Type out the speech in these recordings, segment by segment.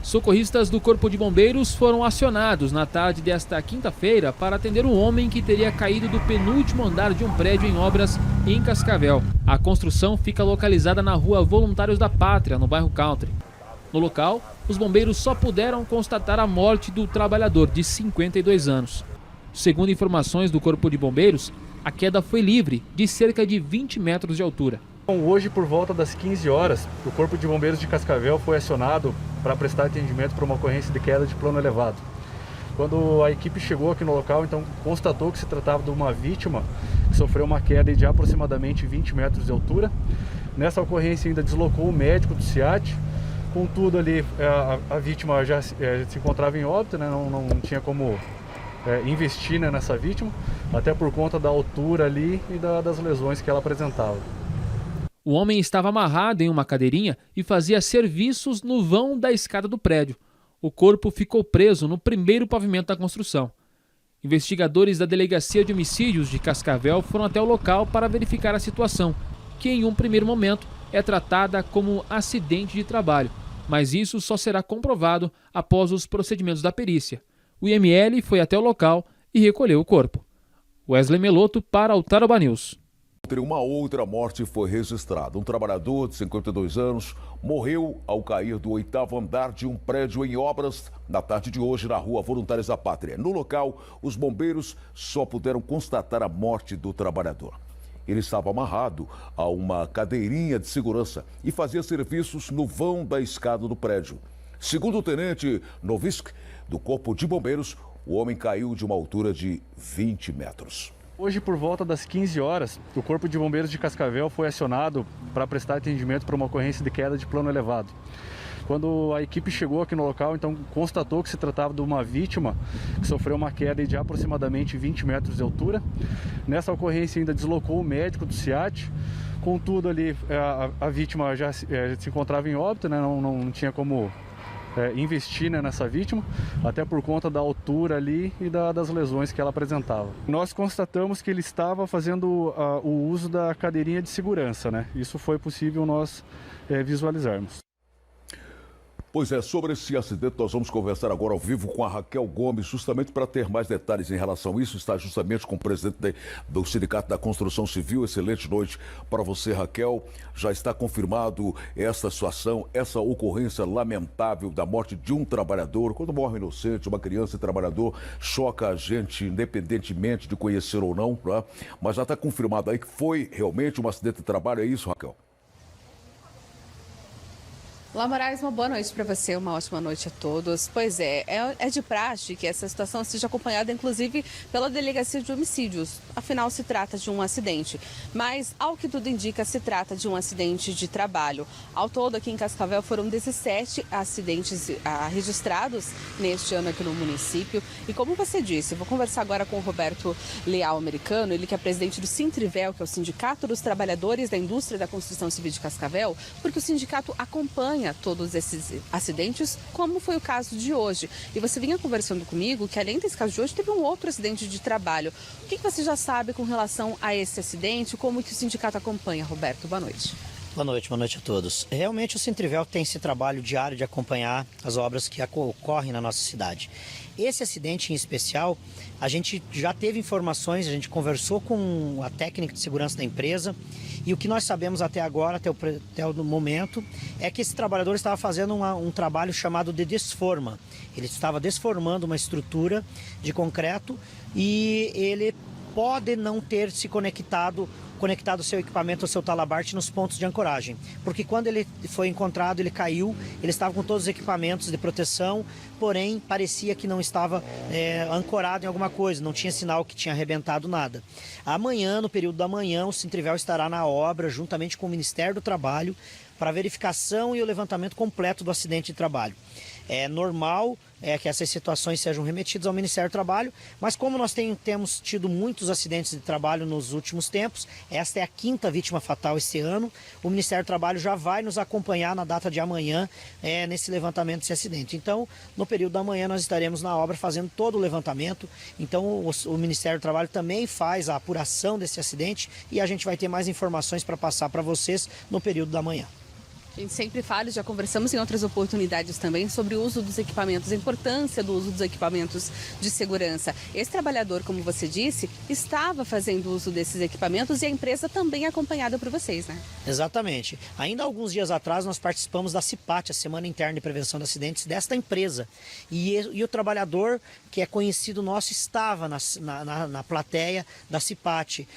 Socorristas do Corpo de Bombeiros foram acionados na tarde desta quinta-feira para atender um homem que teria caído do penúltimo andar de um prédio em obras em Cascavel. A construção fica localizada na rua Voluntários da Pátria, no bairro Country. No local, os bombeiros só puderam constatar a morte do trabalhador, de 52 anos. Segundo informações do Corpo de Bombeiros, a queda foi livre, de cerca de 20 metros de altura. Hoje, por volta das 15 horas, o Corpo de Bombeiros de Cascavel foi acionado para prestar atendimento para uma ocorrência de queda de plano elevado. Quando a equipe chegou aqui no local, então constatou que se tratava de uma vítima que sofreu uma queda de aproximadamente 20 metros de altura. Nessa ocorrência ainda deslocou o médico do SEAT. Contudo, ali a vítima já se encontrava em óbito, né? Não tinha como investir, né, nessa vítima, até por conta da altura ali e das lesões que ela apresentava. O homem estava amarrado em uma cadeirinha e fazia serviços no vão da escada do prédio. O corpo ficou preso no primeiro pavimento da construção. Investigadores da Delegacia de Homicídios de Cascavel foram até o local para verificar a situação, que em um primeiro momento é tratada como acidente de trabalho, mas isso só será comprovado após os procedimentos da perícia. O IML foi até o local e recolheu o corpo. Wesley Meloto para o Tarouba News. Uma outra morte foi registrada. Um trabalhador de 52 anos morreu ao cair do 8º andar de um prédio em obras na tarde de hoje na rua Voluntários da Pátria. No local, os bombeiros só puderam constatar a morte do trabalhador. Ele estava amarrado a uma cadeirinha de segurança e fazia serviços no vão da escada do prédio. Segundo o tenente Novisk, do Corpo de Bombeiros, o homem caiu de uma altura de 20 metros. Hoje, por volta das 15 horas, o Corpo de Bombeiros de Cascavel foi acionado para prestar atendimento para uma ocorrência de queda de plano elevado. Quando a equipe chegou aqui no local, então constatou que se tratava de uma vítima que sofreu uma queda de aproximadamente 20 metros de altura. Nessa ocorrência ainda deslocou o médico do SEAT. Contudo, ali a vítima já se encontrava em óbito, né? Não tinha como investir, né, nessa vítima, até por conta da altura ali e das lesões que ela apresentava. Nós constatamos que ele estava fazendo o uso da cadeirinha de segurança, né? Isso foi possível nós visualizarmos. Pois é, sobre esse acidente nós vamos conversar agora ao vivo com a Raquel Gomes, justamente para ter mais detalhes em relação a isso. Está justamente com o presidente do Sindicato da Construção Civil. Excelente noite para você, Raquel. Já está confirmado essa situação, essa ocorrência lamentável da morte de um trabalhador. Quando morre um inocente, uma criança e trabalhador, choca a gente independentemente de conhecer ou não, né? Mas já está confirmado aí que foi realmente um acidente de trabalho, é isso, Raquel? Olá, Moraes, uma boa noite para você, uma ótima noite a todos. Pois é de praxe que essa situação seja acompanhada, inclusive, pela Delegacia de Homicídios. Afinal, se trata de um acidente. Mas, ao que tudo indica, se trata de um acidente de trabalho. Ao todo, aqui em Cascavel, foram 17 acidentes registrados neste ano aqui no município. E como você disse, vou conversar agora com o Roberto Leal Americano, ele que é presidente do Sintrivel, que é o Sindicato dos Trabalhadores da Indústria da Construção Civil de Cascavel, porque o sindicato acompanha todos esses acidentes, como foi o caso de hoje. E você vinha conversando comigo que, além desse caso de hoje, teve um outro acidente de trabalho. O que você já sabe com relação a esse acidente? Como que o sindicato acompanha, Roberto? Boa noite. Boa noite a todos. Realmente o Sintrivel tem esse trabalho diário de acompanhar as obras que ocorrem na nossa cidade. Esse acidente em especial, a gente já teve informações, a gente conversou com a técnica de segurança da empresa e o que nós sabemos até agora, até o momento, é que esse trabalhador estava fazendo um trabalho chamado de desforma. Ele estava desformando uma estrutura de concreto e ele pode não ter se conectado o seu equipamento, o seu talabarte nos pontos de ancoragem. Porque quando ele foi encontrado, ele caiu, ele estava com todos os equipamentos de proteção, porém parecia que não estava ancorado em alguma coisa, não tinha sinal que tinha arrebentado nada. Amanhã, no período da manhã, o Sintrivel estará na obra, juntamente com o Ministério do Trabalho, para a verificação e o levantamento completo do acidente de trabalho. É normal que essas situações sejam remetidas ao Ministério do Trabalho, mas como nós temos tido muitos acidentes de trabalho nos últimos tempos, esta é a 5ª vítima fatal este ano, o Ministério do Trabalho já vai nos acompanhar na data de amanhã nesse levantamento desse acidente. Então, no período da manhã nós estaremos na obra fazendo todo o levantamento, então o Ministério do Trabalho também faz a apuração desse acidente e a gente vai ter mais informações para passar para vocês no período da manhã. A gente sempre fala, já conversamos em outras oportunidades também sobre o uso dos equipamentos, a importância do uso dos equipamentos de segurança. Esse trabalhador, como você disse, estava fazendo uso desses equipamentos e a empresa também é acompanhada por vocês, né? Exatamente. Ainda alguns dias atrás nós participamos da CIPAT, a Semana Interna de Prevenção de Acidentes, desta empresa. E o trabalhador, que é conhecido nosso, estava na plateia da CIPAT.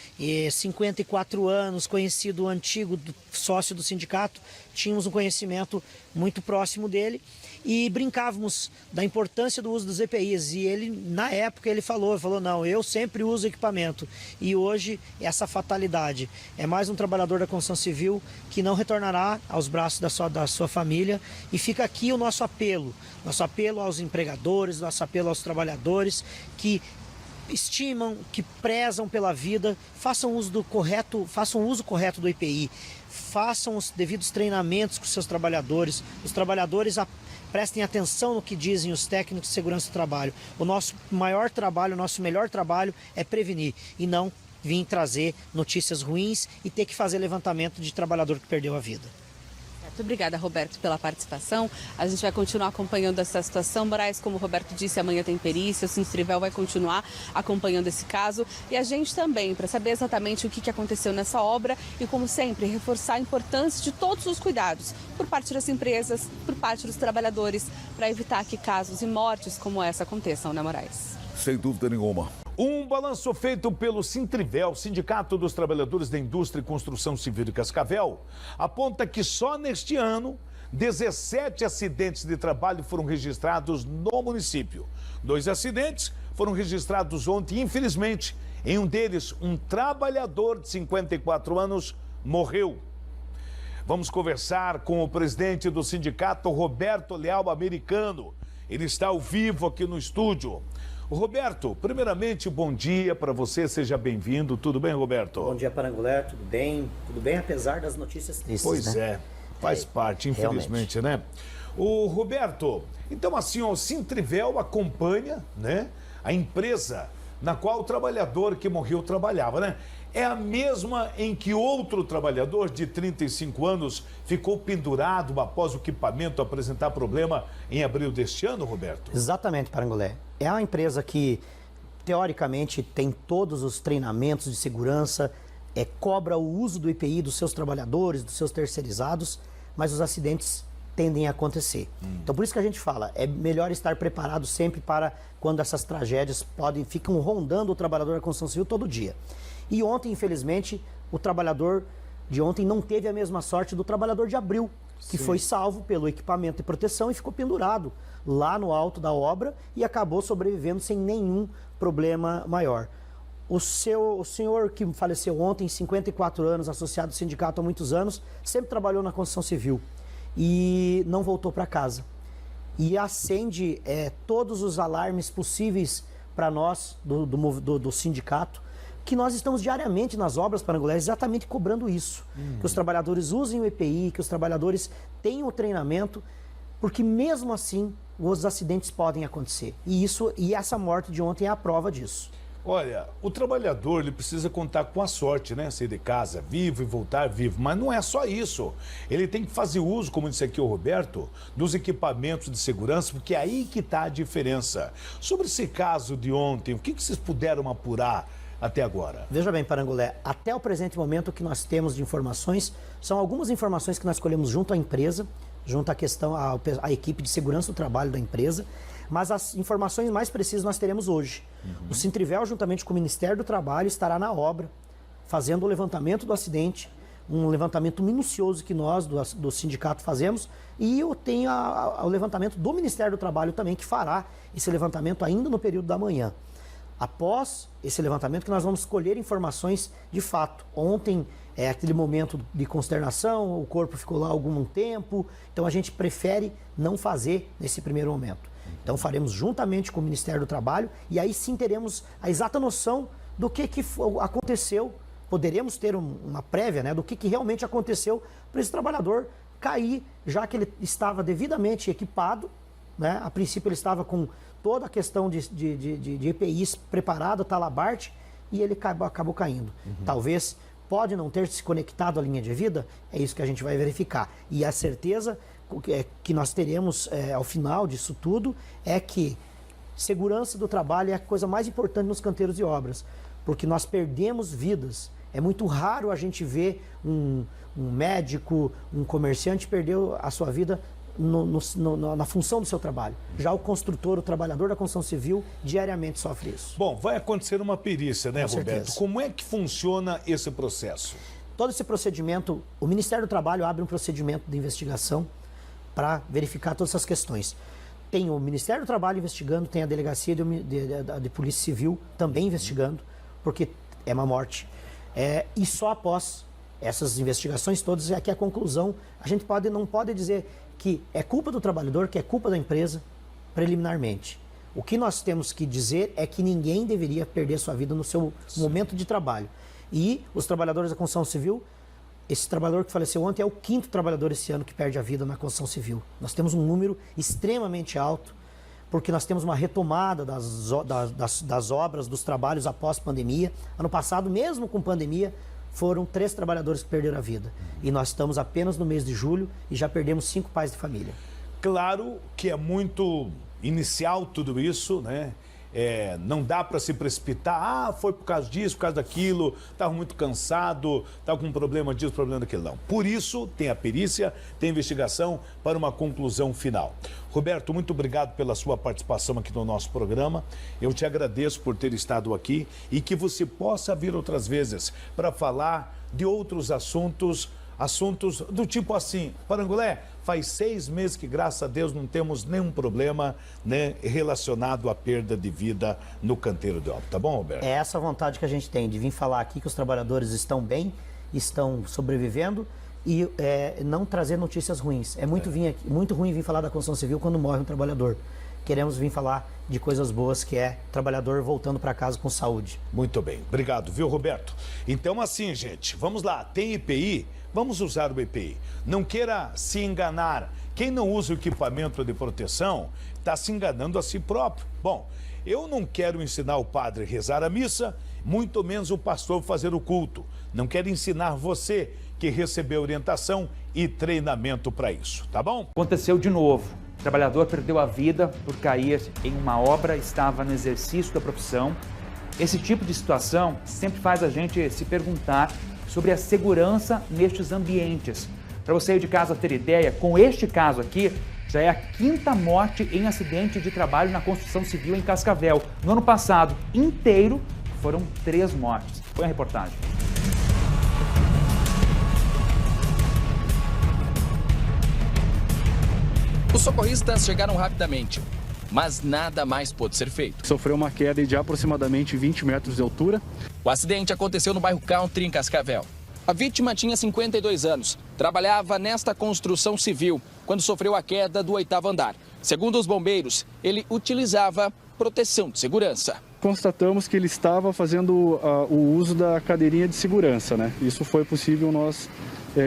54 anos, conhecido antigo, sócio do sindicato, tínhamos um conhecimento muito próximo dele e brincávamos da importância do uso dos EPIs. E ele, na época, ele falou, não, eu sempre uso equipamento. E hoje, essa fatalidade. É mais um trabalhador da construção civil que não retornará aos braços da sua família. E fica aqui o nosso apelo aos empregadores, nosso apelo aos trabalhadores que estimam, que prezam pela vida, façam uso correto do EPI, façam os devidos treinamentos com seus trabalhadores, os trabalhadores prestem atenção no que dizem os técnicos de segurança do trabalho. O nosso melhor trabalho é prevenir e não vir trazer notícias ruins e ter que fazer levantamento de trabalhador que perdeu a vida. Muito obrigada, Roberto, pela participação. A gente vai continuar acompanhando essa situação. Moraes, como o Roberto disse, amanhã tem perícia, o Sintrivel vai continuar acompanhando esse caso. E a gente também, para saber exatamente o que aconteceu nessa obra e, como sempre, reforçar a importância de todos os cuidados por parte das empresas, por parte dos trabalhadores, para evitar que casos e mortes como essa aconteçam, né, Moraes? Sem dúvida nenhuma. Um balanço feito pelo Sintrivel, Sindicato dos Trabalhadores da Indústria e Construção Civil de Cascavel, aponta que só neste ano 17 acidentes de trabalho foram registrados no município. 2 acidentes foram registrados ontem, infelizmente. Em um deles, um trabalhador de 54 anos morreu. Vamos conversar com o presidente do sindicato, Roberto Leal Americano. Ele está ao vivo aqui no estúdio. Roberto, primeiramente, bom dia para você, seja bem-vindo. Tudo bem, Roberto? Bom dia, Parangolé, tudo bem, apesar das notícias tristes, Pois né? Faz parte, infelizmente, realmente, né? O Roberto, então assim, o Sintrivel acompanha, né, a empresa na qual o trabalhador que morreu trabalhava, né? É a mesma em que outro trabalhador de 35 anos ficou pendurado após o equipamento apresentar problema em abril deste ano, Roberto? Exatamente, Parangolé. É uma empresa que, teoricamente, tem todos os treinamentos de segurança, cobra o uso do EPI dos seus trabalhadores, dos seus terceirizados, mas os acidentes tendem a acontecer. Então, por isso que a gente fala, é melhor estar preparado sempre para quando essas tragédias ficam rondando o trabalhador da construção civil todo dia. E ontem, infelizmente, o trabalhador de ontem não teve a mesma sorte do trabalhador de abril, que foi salvo pelo equipamento de proteção e ficou pendurado lá no alto da obra e acabou sobrevivendo sem nenhum problema maior. O senhor que faleceu ontem, 54 anos, associado ao sindicato há muitos anos, sempre trabalhou na construção civil e não voltou para casa. E acende todos os alarmes possíveis para nós do sindicato, que nós estamos diariamente nas obras Parangolé exatamente cobrando isso. Que os trabalhadores usem o EPI, que os trabalhadores tenham o treinamento, porque mesmo assim os acidentes podem acontecer. E essa morte de ontem é a prova disso. Olha, o trabalhador ele precisa contar com a sorte, né? Sair de casa vivo e voltar vivo. Mas não é só isso. Ele tem que fazer uso, como disse aqui o Roberto, dos equipamentos de segurança, porque é aí que está a diferença. Sobre esse caso de ontem, o que vocês puderam apurar até agora? Veja bem, Parangolé, até o presente momento o que nós temos de informações são algumas informações que nós colhemos junto à empresa, junto à equipe de segurança do trabalho da empresa, mas as informações mais precisas nós teremos hoje. O Sintrivel, juntamente com o Ministério do Trabalho, estará na obra, fazendo o levantamento do acidente, um levantamento minucioso que nós, do sindicato, fazemos, e eu tenho o levantamento do Ministério do Trabalho também, que fará esse levantamento ainda no período da manhã. Após esse levantamento que nós vamos colher informações de fato. Ontem aquele momento de consternação, o corpo ficou lá algum tempo, então a gente prefere não fazer nesse primeiro momento. Então faremos juntamente com o Ministério do Trabalho e aí sim teremos a exata noção do que aconteceu, poderemos ter uma prévia, né, do que realmente aconteceu para esse trabalhador cair, já que ele estava devidamente equipado, né? A princípio ele estava com toda a questão de EPIs preparada, talabarte, e ele acabou caindo. Talvez pode não ter se conectado à linha de vida, é isso que a gente vai verificar. E a certeza que nós teremos ao final disso tudo é que segurança do trabalho é a coisa mais importante nos canteiros de obras, porque nós perdemos vidas. É muito raro a gente ver um médico, um comerciante perder a sua vida na função do seu trabalho. Já o construtor, o trabalhador da construção civil, diariamente sofre isso. Bom, vai acontecer uma perícia, né, Com Roberto? certeza. Como é que funciona esse processo? Todo esse procedimento, o Ministério do Trabalho abre um procedimento de investigação para verificar todas essas questões. Tem o Ministério do Trabalho investigando, tem a Delegacia de Polícia Civil também investigando, porque é uma morte. E só após essas investigações todas é que a conclusão, a gente não pode dizer que é culpa do trabalhador, que é culpa da empresa, preliminarmente. O que nós temos que dizer é que ninguém deveria perder sua vida no seu momento de trabalho. E os trabalhadores da construção civil, esse trabalhador que faleceu ontem é o 5º trabalhador esse ano que perde a vida na construção civil. Nós temos um número extremamente alto, porque nós temos uma retomada das obras, dos trabalhos após pandemia. Ano passado, mesmo com pandemia, foram 3 trabalhadores que perderam a vida. E nós estamos apenas no mês de julho e já perdemos 5 pais de família. Claro que é muito inicial tudo isso, né? Não dá para se precipitar, foi por causa disso, por causa daquilo, estava muito cansado, estava com problema disso, problema daquilo, não. Por isso, tem a perícia, tem a investigação para uma conclusão final. Roberto, muito obrigado pela sua participação aqui no nosso programa. Eu te agradeço por ter estado aqui e que você possa vir outras vezes para falar de outros assuntos do tipo assim, Parangolé, faz 6 meses que, graças a Deus, não temos nenhum problema, né, relacionado à perda de vida no canteiro de obra. Tá bom, Roberto? É essa a vontade que a gente tem, de vir falar aqui que os trabalhadores estão bem, estão sobrevivendo e não trazer notícias ruins. É muito ruim vir falar da construção civil quando morre um trabalhador. Queremos vir falar de coisas boas, que é trabalhador voltando para casa com saúde. Muito bem. Obrigado, viu, Roberto? Então, assim, gente, vamos lá. Tem EPI? Vamos usar o EPI. Não queira se enganar. Quem não usa o equipamento de proteção está se enganando a si próprio. Bom, eu não quero ensinar o padre a rezar a missa, muito menos o pastor fazer o culto. Não quero ensinar você que recebeu orientação e treinamento para isso, tá bom? Aconteceu de novo. O trabalhador perdeu a vida por cair em uma obra, estava no exercício da profissão. Esse tipo de situação sempre faz a gente se perguntar sobre a segurança nestes ambientes. Para você aí de casa ter ideia, com este caso aqui, já é a 5ª morte em acidente de trabalho na construção civil em Cascavel. No ano passado inteiro, foram 3 mortes. Foi a reportagem. Os socorristas chegaram rapidamente, mas nada mais pôde ser feito. Sofreu uma queda de aproximadamente 20 metros de altura. O acidente aconteceu no bairro Country, em Cascavel. A vítima tinha 52 anos, trabalhava nesta construção civil quando sofreu a queda do 8º andar. Segundo os bombeiros, ele utilizava proteção de segurança. Constatamos que ele estava fazendo o uso da cadeirinha de segurança, né? Isso foi possível nós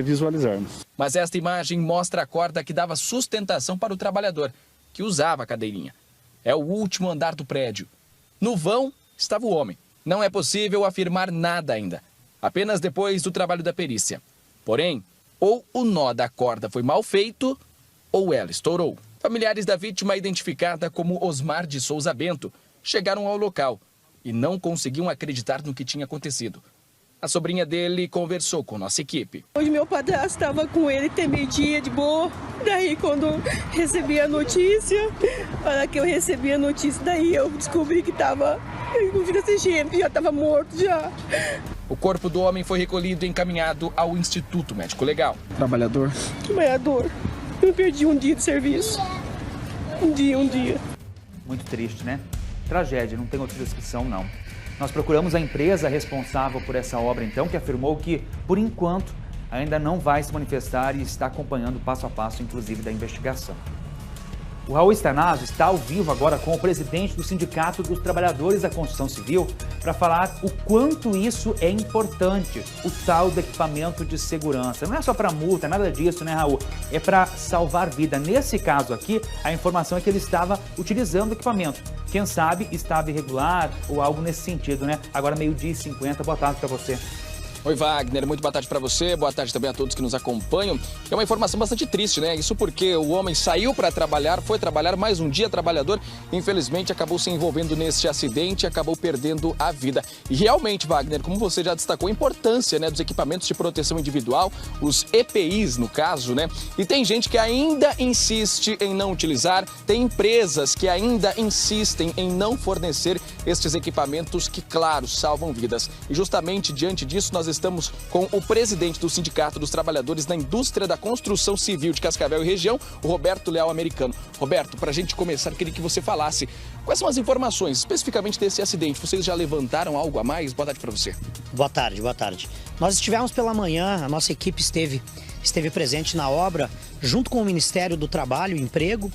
visualizarmos. Mas esta imagem mostra a corda que dava sustentação para o trabalhador, que usava a cadeirinha. É o último andar do prédio. No vão estava o homem. Não é possível afirmar nada ainda, apenas depois do trabalho da perícia. Porém, ou o nó da corda foi mal feito, ou ela estourou. Familiares da vítima, identificada como Osmar de Souza Bento, chegaram ao local e não conseguiam acreditar no que tinha acontecido. A sobrinha dele conversou com nossa equipe. Hoje meu padrasto estava com ele até meio-dia de boa. Daí quando recebi a notícia, daí eu descobri que estava desse jeito, já estava morto já. O corpo do homem foi recolhido e encaminhado ao Instituto Médico Legal. Trabalhador. Eu perdi um dia de serviço. Um dia. Muito triste, né? Tragédia, não tem outra descrição, não. Nós procuramos a empresa responsável por essa obra, então, que afirmou que, por enquanto, ainda não vai se manifestar e está acompanhando passo a passo, inclusive, da investigação. O Raul Estanazzo está ao vivo agora com o presidente do Sindicato dos Trabalhadores da Construção Civil para falar o quanto isso é importante, o tal do equipamento de segurança. Não é só para multa, nada disso, né, Raul? É para salvar vida. Nesse caso aqui, a informação é que ele estava utilizando o equipamento. Quem sabe estava irregular ou algo nesse sentido, né? Agora 12h50, boa tarde para você. Oi, Wagner, muito boa tarde para você, boa tarde também a todos que nos acompanham. É uma informação bastante triste, né? Isso porque o homem saiu para trabalhar, foi trabalhar mais um dia trabalhador, infelizmente acabou se envolvendo neste acidente e acabou perdendo a vida. E realmente, Wagner, como você já destacou, a importância, né, dos equipamentos de proteção individual, os EPIs no caso, né? E tem gente que ainda insiste em não utilizar, tem empresas que ainda insistem em não fornecer estes equipamentos que, claro, salvam vidas. E justamente diante disso, nós estamos com o presidente do Sindicato dos Trabalhadores da Indústria da Construção Civil de Cascavel e região, o Roberto Leal Americano. Roberto, para a gente começar, queria que você falasse quais são as informações especificamente desse acidente. Vocês já levantaram algo a mais? Boa tarde para você. Boa tarde, boa tarde. Nós estivemos pela manhã, a nossa equipe esteve presente na obra, junto com o Ministério do Trabalho e Emprego,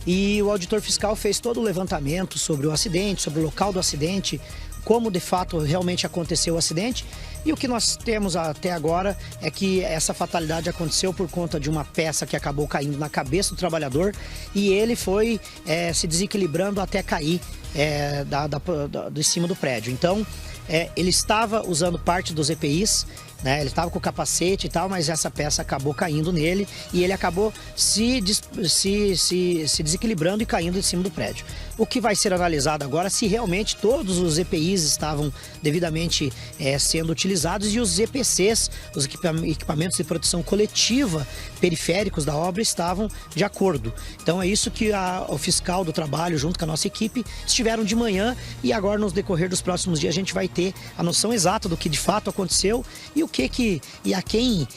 e o auditor fiscal fez todo o levantamento sobre o acidente, sobre o local do acidente, como de fato realmente aconteceu o acidente. E o que nós temos até agora é que essa fatalidade aconteceu por conta de uma peça que acabou caindo na cabeça do trabalhador e ele foi se desequilibrando até cair de cima do prédio. Então, ele estava usando parte dos EPIs, né? Ele estava com o capacete e tal, mas essa peça acabou caindo nele e ele acabou se desequilibrando e caindo em cima do prédio. O que vai ser analisado agora é se realmente todos os EPIs estavam devidamente sendo utilizados e os EPCs, os equipamentos de proteção coletiva periféricos da obra, estavam de acordo. Então é isso que o fiscal do trabalho, junto com a nossa equipe, estiveram de manhã e agora no decorrer dos próximos dias a gente vai ter a noção exata do que de fato aconteceu e a quem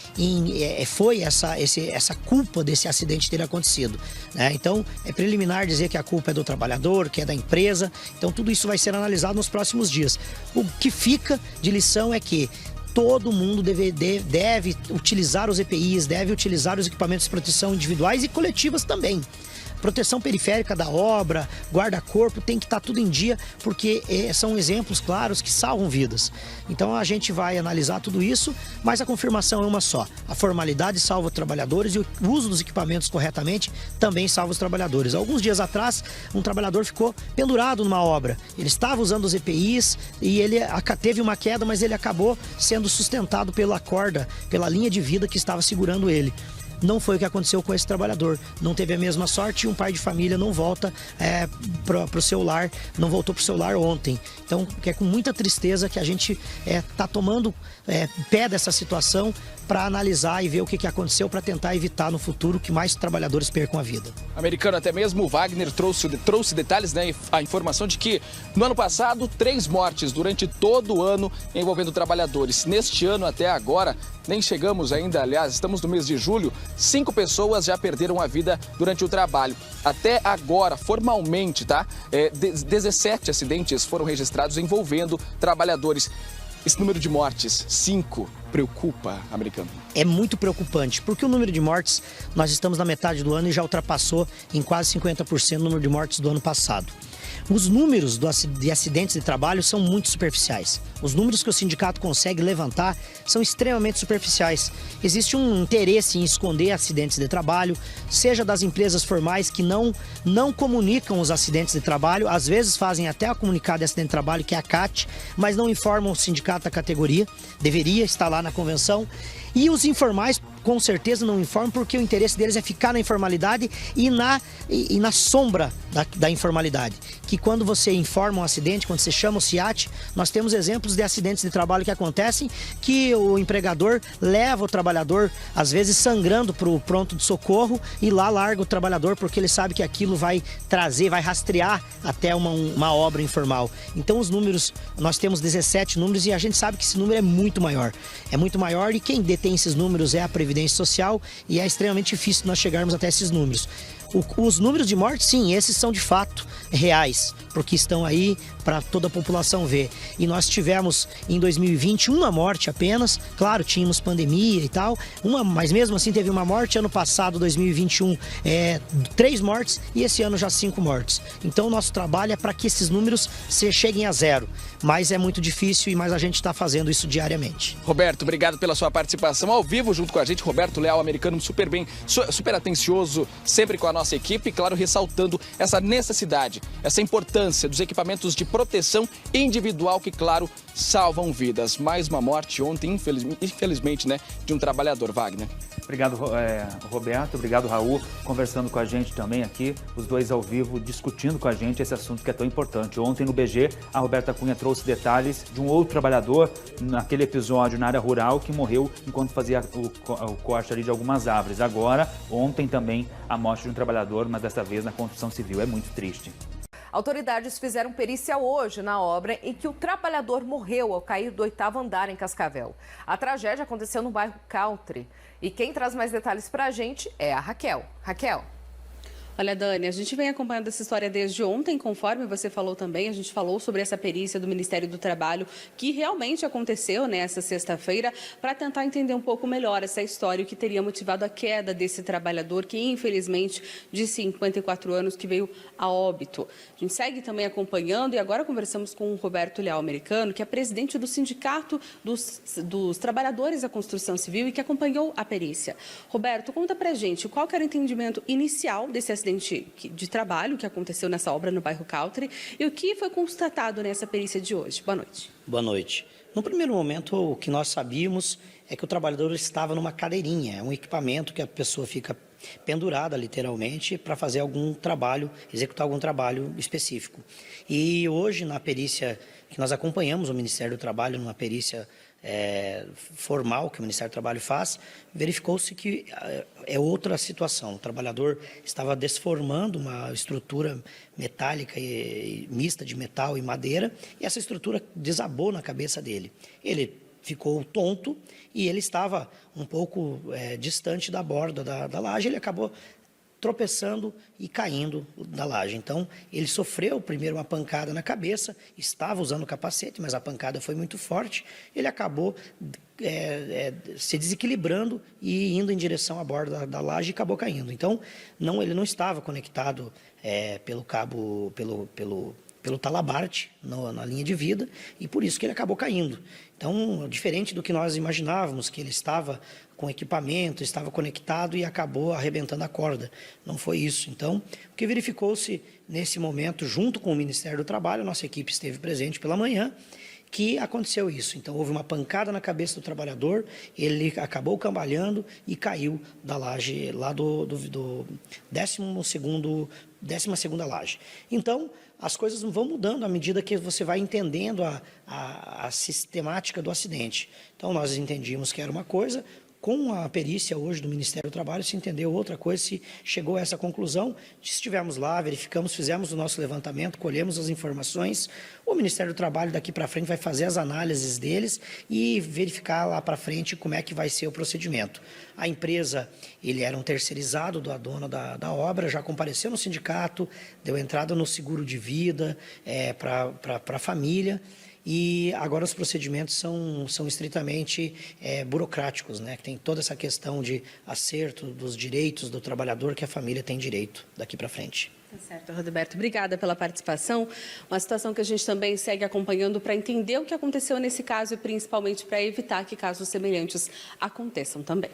foi essa culpa desse acidente ter acontecido, né? Então é preliminar dizer que a culpa é do trabalhador, que é da empresa. Então tudo isso vai ser analisado nos próximos dias. O que fica de lição é que todo mundo deve utilizar os EPIs, deve utilizar os equipamentos de proteção individuais e coletivas também. Proteção periférica da obra, guarda-corpo, tem que estar tudo em dia, porque são exemplos claros que salvam vidas. Então a gente vai analisar tudo isso, mas a confirmação é uma só. A formalidade salva os trabalhadores e o uso dos equipamentos corretamente também salva os trabalhadores. Alguns dias atrás, um trabalhador ficou pendurado numa obra. Ele estava usando os EPIs e ele teve uma queda, mas ele acabou sendo sustentado pela corda, pela linha de vida que estava segurando ele. Não foi o que aconteceu com esse trabalhador. Não teve a mesma sorte e um pai de família não volta para o seu lar, não voltou para o seu lar ontem. Então, é com muita tristeza que a gente está tomando pé dessa situação para analisar e ver o que aconteceu para tentar evitar no futuro que mais trabalhadores percam a vida. Americano, até mesmo o Wagner trouxe detalhes, né? A informação de que no ano passado 3 mortes durante todo o ano envolvendo trabalhadores. Neste ano até agora, nem chegamos ainda, aliás, estamos no mês de julho, 5 pessoas já perderam a vida durante o trabalho. Até agora, formalmente, tá? 17 acidentes foram registrados envolvendo trabalhadores. Esse número de mortes, 5, preocupa, Americano? É muito preocupante, porque o número de mortes, nós estamos na metade do ano e já ultrapassou em quase 50% o número de mortes do ano passado. Os números de acidentes de trabalho são muito superficiais. Os números que o sindicato consegue levantar são extremamente superficiais. Existe um interesse em esconder acidentes de trabalho, seja das empresas formais que não comunicam os acidentes de trabalho, às vezes fazem até a comunicado de acidente de trabalho, que é a CAT, mas não informam o sindicato da categoria, deveria estar lá na convenção. E os informais, com certeza, não informam, porque o interesse deles é ficar na informalidade e na sombra da informalidade. Que quando você informa um acidente, quando você chama o SIAT, nós temos exemplos de acidentes de trabalho que acontecem, que o empregador leva o trabalhador, às vezes sangrando para o pronto de socorro, e lá larga o trabalhador, porque ele sabe que aquilo vai rastrear até uma obra informal. Então os números, nós temos 17 números e a gente sabe que esse número é muito maior. É muito maior e quem detém esses números é a Previdência Social e é extremamente difícil nós chegarmos até esses números. Os números de morte, sim, esses são de fato reais, porque estão aí para toda a população ver. E nós tivemos em 2020 uma morte apenas, claro, tínhamos pandemia e tal, mas mesmo assim teve uma morte. Ano passado, 2021, 3 mortes e esse ano já 5 mortes. Então o nosso trabalho é para que esses números cheguem a 0, mas é muito difícil, mas a gente está fazendo isso diariamente. Roberto, obrigado pela sua participação ao vivo junto com a gente. Roberto Leal Americano, super atencioso, sempre com a nossa equipe, claro, ressaltando essa necessidade necessidade, essa importância dos equipamentos de proteção individual que, claro, salvam vidas. Mais uma morte ontem, infelizmente, né, de um trabalhador, Wagner. Obrigado, Roberto. Obrigado, Raul, conversando com a gente também aqui, os dois ao vivo, discutindo com a gente esse assunto que é tão importante. Ontem no BG, a Roberta Cunha trouxe detalhes de um outro trabalhador naquele episódio na área rural que morreu enquanto fazia o corte ali de algumas árvores. Agora, ontem também, a morte de um trabalhador, mas dessa vez na construção civil. É muito triste. Autoridades fizeram perícia hoje na obra em que o trabalhador morreu ao cair do 8º andar em Cascavel. A tragédia aconteceu no bairro Country. E quem traz mais detalhes para a gente é a Raquel. Raquel. Olha, Dani, a gente vem acompanhando essa história desde ontem, conforme você falou também. A gente falou sobre essa perícia do Ministério do Trabalho, que realmente aconteceu nessa sexta-feira, para tentar entender um pouco melhor essa história, o que teria motivado a queda desse trabalhador, que infelizmente, de 54 anos, que veio a óbito. A gente segue também acompanhando e agora conversamos com o Roberto Leal Americano, que é presidente do Sindicato dos Trabalhadores da Construção Civil e que acompanhou a perícia. Roberto, conta pra gente qual que era o entendimento inicial desse acidente de trabalho que aconteceu nessa obra no bairro Country e o que foi constatado nessa perícia de hoje. Boa noite. Boa noite. No primeiro momento, o que nós sabíamos é que o trabalhador estava numa cadeirinha, é um equipamento que a pessoa fica pendurada, literalmente, para fazer algum trabalho, executar algum trabalho específico. E hoje, na perícia que nós acompanhamos o Ministério do Trabalho, numa perícia formal que o Ministério do Trabalho faz, verificou-se que é outra situação. O trabalhador estava desformando uma estrutura metálica e mista de metal e madeira, e essa estrutura desabou na cabeça dele. Ele ficou tonto e ele estava um pouco distante da borda da laje, ele acabou tropeçando e caindo da laje. Então, ele sofreu primeiro uma pancada na cabeça, estava usando o capacete, mas a pancada foi muito forte, ele acabou se desequilibrando e indo em direção à borda da laje e acabou caindo. Então, ele não estava conectado pelo cabo, pelo talabarte na linha de vida, e por isso que ele acabou caindo. Então, diferente do que nós imaginávamos, que ele estava com equipamento, estava conectado e acabou arrebentando a corda. Não foi isso. Então, o que verificou-se nesse momento, junto com o Ministério do Trabalho, nossa equipe esteve presente pela manhã, que aconteceu isso. Então, houve uma pancada na cabeça do trabalhador, ele acabou cambalhando e caiu da laje lá do 12ª laje. Então, as coisas vão mudando à medida que você vai entendendo a sistemática do acidente. Então, nós entendíamos que era uma coisa. Com a perícia hoje do Ministério do Trabalho, se entendeu outra coisa, se chegou a essa conclusão. Estivemos lá, verificamos, fizemos o nosso levantamento, colhemos as informações. O Ministério do Trabalho daqui para frente vai fazer as análises deles e verificar lá para frente como é que vai ser o procedimento. A empresa, ele era um terceirizado da dona da obra, já compareceu no sindicato, deu entrada no seguro de vida para a família. E agora os procedimentos são estritamente burocráticos, né? Que tem toda essa questão de acerto dos direitos do trabalhador que a família tem direito daqui para frente. Tá certo, Roberto. Obrigada pela participação. Uma situação que a gente também segue acompanhando para entender o que aconteceu nesse caso e principalmente para evitar que casos semelhantes aconteçam também.